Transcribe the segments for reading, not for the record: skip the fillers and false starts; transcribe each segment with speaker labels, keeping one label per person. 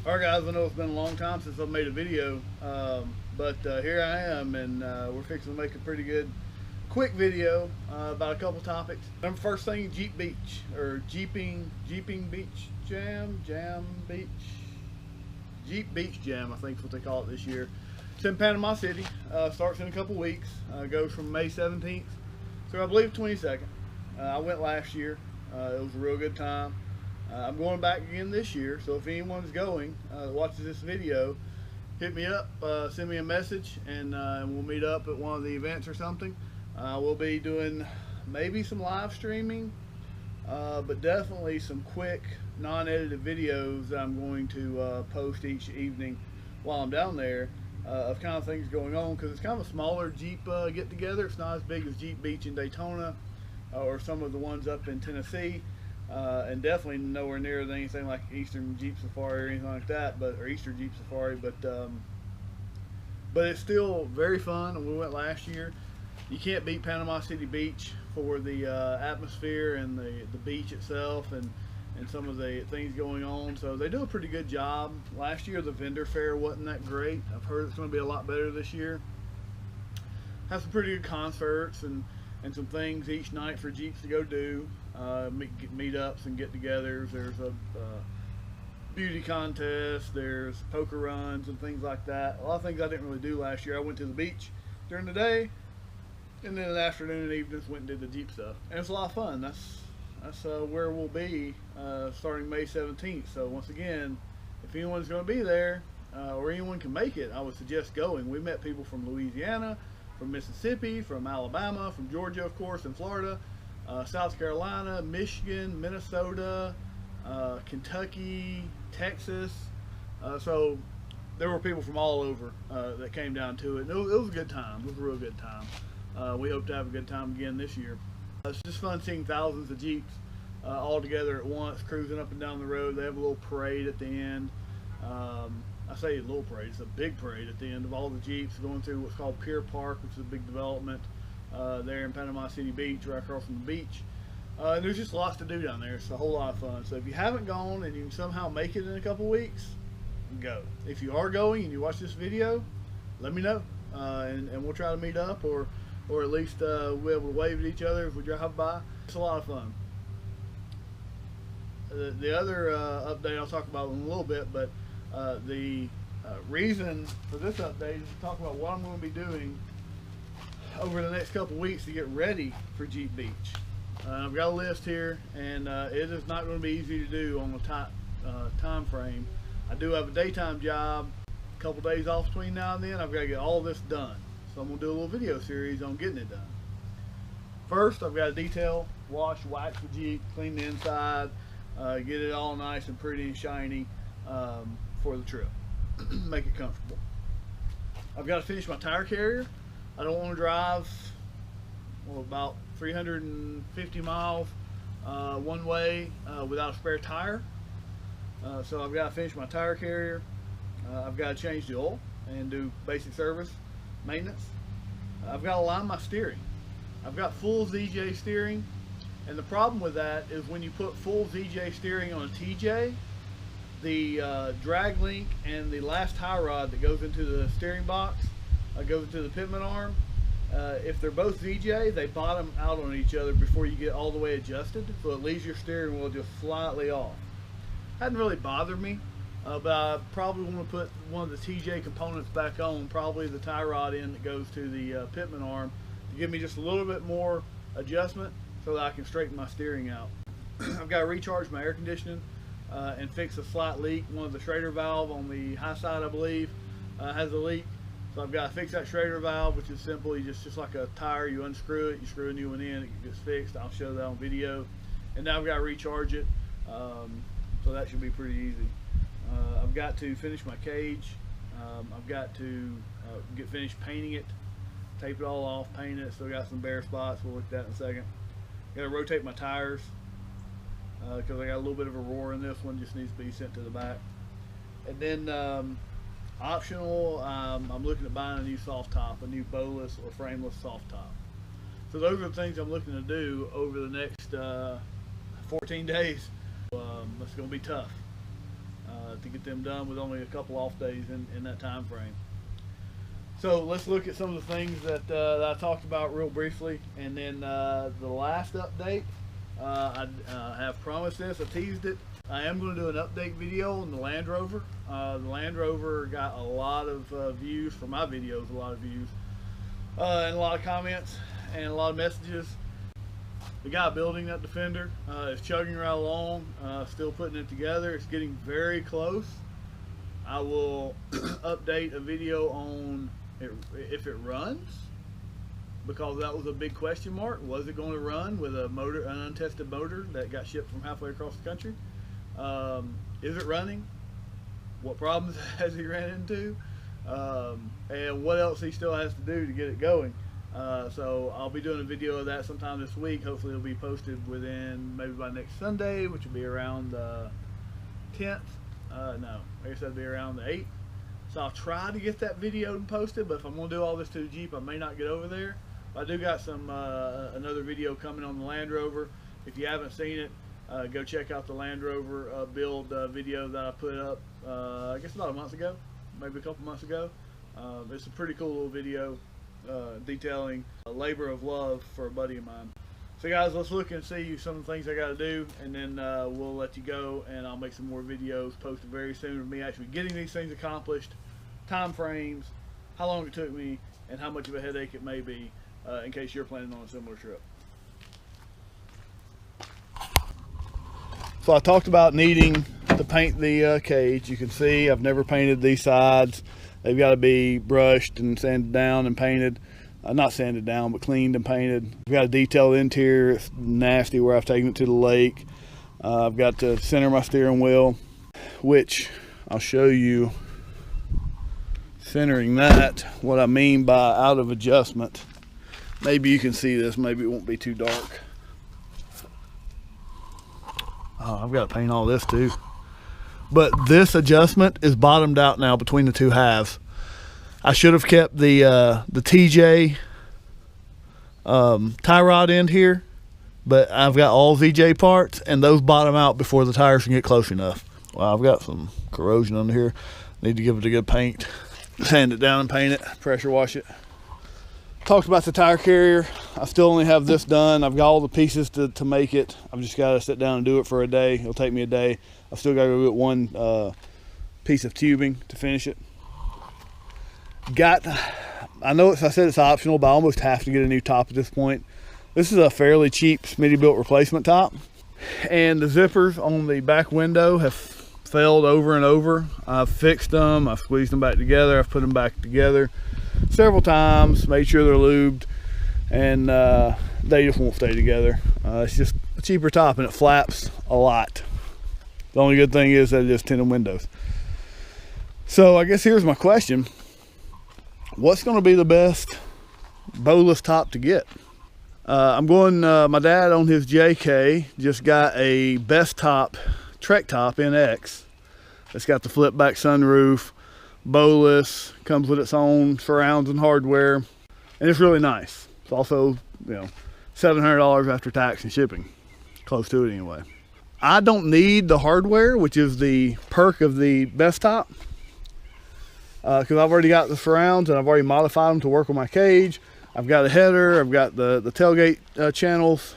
Speaker 1: Alright guys, I know it's been a long time since I've made a video, but here I am, and we're fixing to make a pretty good quick video about a couple topics. First thing, Jeep Beach, or Jeeping Beach Jam Beach, Jeep Beach Jam, I think is what they call it this year. It's in Panama City, starts in a couple weeks, goes from May 17th through I believe 22nd. I went last year, it was a real good time. I'm going back again this year, so if anyone's going that watches this video, hit me up, send me a message, and we'll meet up at one of the events or something. We'll be doing maybe some live streaming, but definitely some quick, non-edited videos that I'm going to post each evening while I'm down there of kind of things going on, because it's kind of a smaller Jeep get-together. It's not as big as Jeep Beach in Daytona or some of the ones up in Tennessee. And definitely nowhere near anything like Eastern Jeep Safari or anything like that, or Eastern Jeep Safari, but it's still very fun. And we went last year. You can't beat Panama City Beach for the atmosphere and the beach itself, and some of the things going on. So they do a pretty good job. Last year the vendor fair wasn't that great. I've heard it's going to be a lot better this year. Have some pretty good concerts and some things each night for Jeeps to go do. Meetups and get-togethers. There's a beauty contest. There's poker runs and things like that. A lot of things I didn't really do last year. I went to the beach during the day, and then in the afternoon and evenings went and did the Jeep stuff. And it's a lot of fun. That's where we'll be starting May 17th. So once again, if anyone's going to be there or anyone can make it, I would suggest going. We met people from Louisiana, from Mississippi, from Alabama, from Georgia, of course, and Florida, South Carolina, Michigan, Minnesota, Kentucky, Texas. So there were people from all over that came down to it. It was a good time. It was a real good time. We hope to have a good time again this year. It's just fun seeing thousands of Jeeps all together at once, cruising up and down the road. They have a little parade at the end. I say a little parade, it's a big parade at the end of all the Jeeps going through what's called Pier Park, which is a big development there in Panama City Beach, right across from the beach. And there's just lots to do down there. It's a whole lot of fun. So if you haven't gone and you can somehow make it in a couple weeks, go. If you are going and you watch this video, let me know, and we'll try to meet up, or at least we'll be able to wave at each other if we drive by. It's a lot of fun. The other update I'll talk about in a little bit, but the reason for this update is to talk about what I'm going to be doing over the next couple weeks to get ready for Jeep Beach. I've got a list here, and it is not going to be easy to do on a tight time frame. I do have a daytime job, a couple days off between now and then. I've got to get all this done, so I'm going to do a little video series on getting it done. First, I've got to detail, wash, wax the Jeep, clean the inside, get it all nice and pretty and shiny for the trip. Make it comfortable. I've got to finish my tire carrier. I don't want to drive about 350 miles one way without a spare tire. So I've got to finish my tire carrier. I've got to change the oil and do basic service maintenance. I've got to line my steering. I've got full ZJ steering, and the problem with that is when you put full ZJ steering on a TJ, the drag link and the last tie rod that goes into the steering box goes into the pitman arm. If they're both ZJ, they bottom out on each other before you get all the way adjusted, so it leaves your steering wheel just slightly off. Hadn't really bothered me, but I probably want to put one of the TJ components back on, probably the tie rod end that goes to the pitman arm, to give me just a little bit more adjustment so that I can straighten my steering out. I've got to recharge my air conditioning and fix a slight leak. One of the Schrader valve on the high side, I believe, has a leak. So I've got to fix that Schrader valve, which is simply just like a tire. You unscrew it, you screw a new one in, it gets fixed. I'll show that on video. And now I've got to recharge it, so that should be pretty easy. I've got to finish my cage. I've got to get finished painting it, tape it all off, paint it. Still got some bare spots. We'll look at that in a second. Got to rotate my tires because I got a little bit of a roar in this one. Just needs to be sent to the back. And then optional, I'm looking at buying a new soft top, a new bowless or frameless soft top. So those are the things I'm looking to do over the next 14 days. It's going to be tough. to get them done with only a couple off days in that time frame. So let's look at some of the things that I talked about real briefly, and then the last update. I have promised this, I teased it. I am going to do an update video on the Land Rover. The Land Rover got a lot of views for my videos, a lot of views, and a lot of comments, and a lot of messages. The guy building that Defender is chugging right along, still putting it together. It's getting very close. I will update a video on it, if it runs, because that was a big question mark. Was it going to run with a motor, an untested motor that got shipped from halfway across the country? Is it running? What problems has he ran into? And what else he still has to do to get it going? So I'll be doing a video of that sometime this week. Hopefully it'll be posted within, maybe by next Sunday, which will be around the 10th. No, I guess that'll be around the 8th. So I'll try to get that video posted, but if I'm going to do all this to the Jeep, I may not get over there. But I do got some another video coming on the Land Rover. If you haven't seen it, go check out the Land Rover build video that I put up, I guess about a month ago, maybe a couple months ago. It's a pretty cool little video detailing a labor of love for a buddy of mine. So guys, let's look and see some of the things I got to do, and then we'll let you go, and I'll make some more videos posted very soon of me actually getting these things accomplished, time frames, how long it took me, and how much of a headache it may be, in case you're planning on a similar trip. So I talked about needing to paint the cage. You can see I've never painted these sides. They've got to be brushed and sanded down and painted. Not sanded down, but cleaned and painted. We've got a detailed interior. It's nasty where I've taken it to the lake. I've got to center my steering wheel, which I'll show you centering that, what I mean by out of adjustment. Maybe you can see this, maybe it won't be too dark. Oh, I've got to paint all this too. But this adjustment is bottomed out now between the two halves. I should have kept the TJ tie rod end here, but I've got all ZJ parts, and those bottom out before the tires can get close enough. Well, I've got some corrosion under here. Need to give it a good paint. Sand it down and paint it, pressure wash it. Talked about the tire carrier. I still only have this done. I've got all the pieces to make it. I've just got to sit down and do it for a day. It'll take me a day. I've still got to go get one piece of tubing to finish it. I know I said it's optional, but I almost have to get a new top at this point. This is a fairly cheap Smittybilt replacement top, and the zippers on the back window have failed over and over. I've fixed them, I've squeezed them back together, I've put them back together several times, made sure they're lubed, and they just won't stay together. It's just a cheaper top, and it flaps a lot. The only good thing is that it is tinted windows. So I guess here's my question. What's going to be the best bowless top to get? I'm going, my dad on his JK just got a Best Top Trek Top NX. It's got the flip back sunroof, bowless, comes with its own surrounds and hardware, and it's really nice. It's also, you know, $700 after tax and shipping, close to it anyway. I don't need the hardware, which is the perk of the Best Top, because I've already got the surrounds and I've already modified them to work with my cage. I've got a header, I've got the tailgate channels.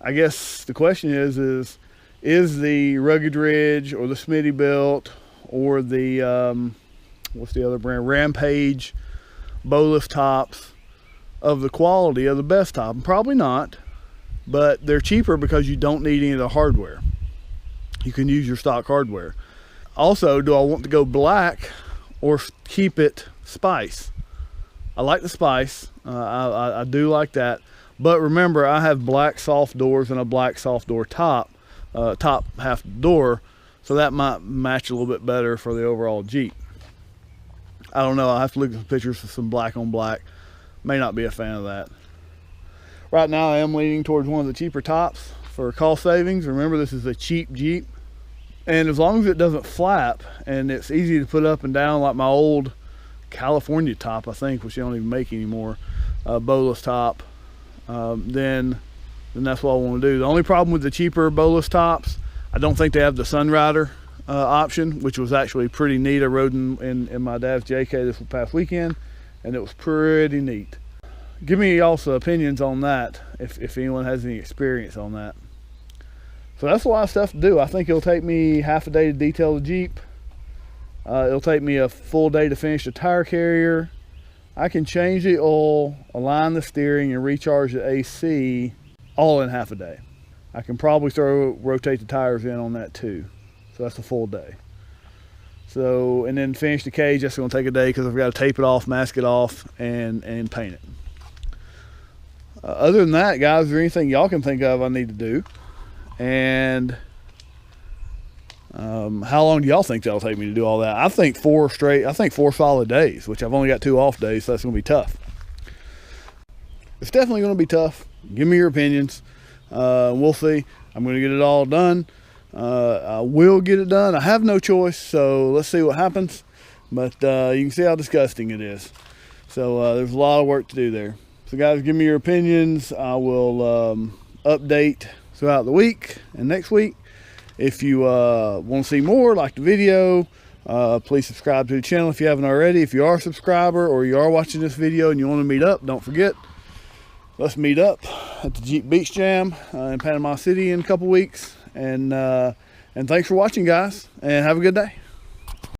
Speaker 1: I guess the question is the Rugged Ridge or the Smittybilt or the, what's the other brand, Rampage bowless tops of the quality of the Best Top? Probably not, but they're cheaper because you don't need any of the hardware. You can use your stock hardware. Also, do I want to go black or keep it spice? I like the spice. I do like that. But remember, I have black soft doors and a black soft door top half door, so that might match a little bit better for the overall Jeep. I don't know. I'll have to look at some pictures of some black on black. May not be a fan of that. Right now, I am leaning towards one of the cheaper tops for cost savings. Remember, this is a cheap Jeep. And as long as it doesn't flap and it's easy to put up and down like my old California top, I think, which they don't even make anymore, bowless top, then that's what I want to do. The only problem with the cheaper bowless tops, I don't think they have the Sunrider option, which was actually pretty neat. I rode in my dad's JK this past weekend, and it was pretty neat. Give me also opinions on that if anyone has any experience on that. So that's a lot of stuff to do. I think it'll take me half a day to detail the Jeep. It'll take me a full day to finish the tire carrier. I can change the oil, align the steering, and recharge the AC all in half a day. I can probably rotate the tires in on that too. So that's a full day. So, and then finish the cage, that's gonna take a day because I've got to tape it off, mask it off, and paint it. Other than that, guys, is there anything y'all can think of I need to do? And how long do y'all think that'll take me to do all that? I think 4 solid days, which I've only got 2 off days, so that's gonna be tough. It's definitely gonna be tough. Give me your opinions. We'll see. I'm gonna get it all done. I will get it done. I have no choice, so let's see what happens. But you can see how disgusting it is. So there's a lot of work to do there. So guys, give me your opinions. I will update throughout the week and next week. If you want to see more, like the video, please subscribe to the channel if you haven't already. If you are a subscriber or you are watching this video and you want to meet up, don't forget, let's meet up at the Jeep Beach Jam in Panama City in a couple weeks. And thanks for watching, guys, and have a good day.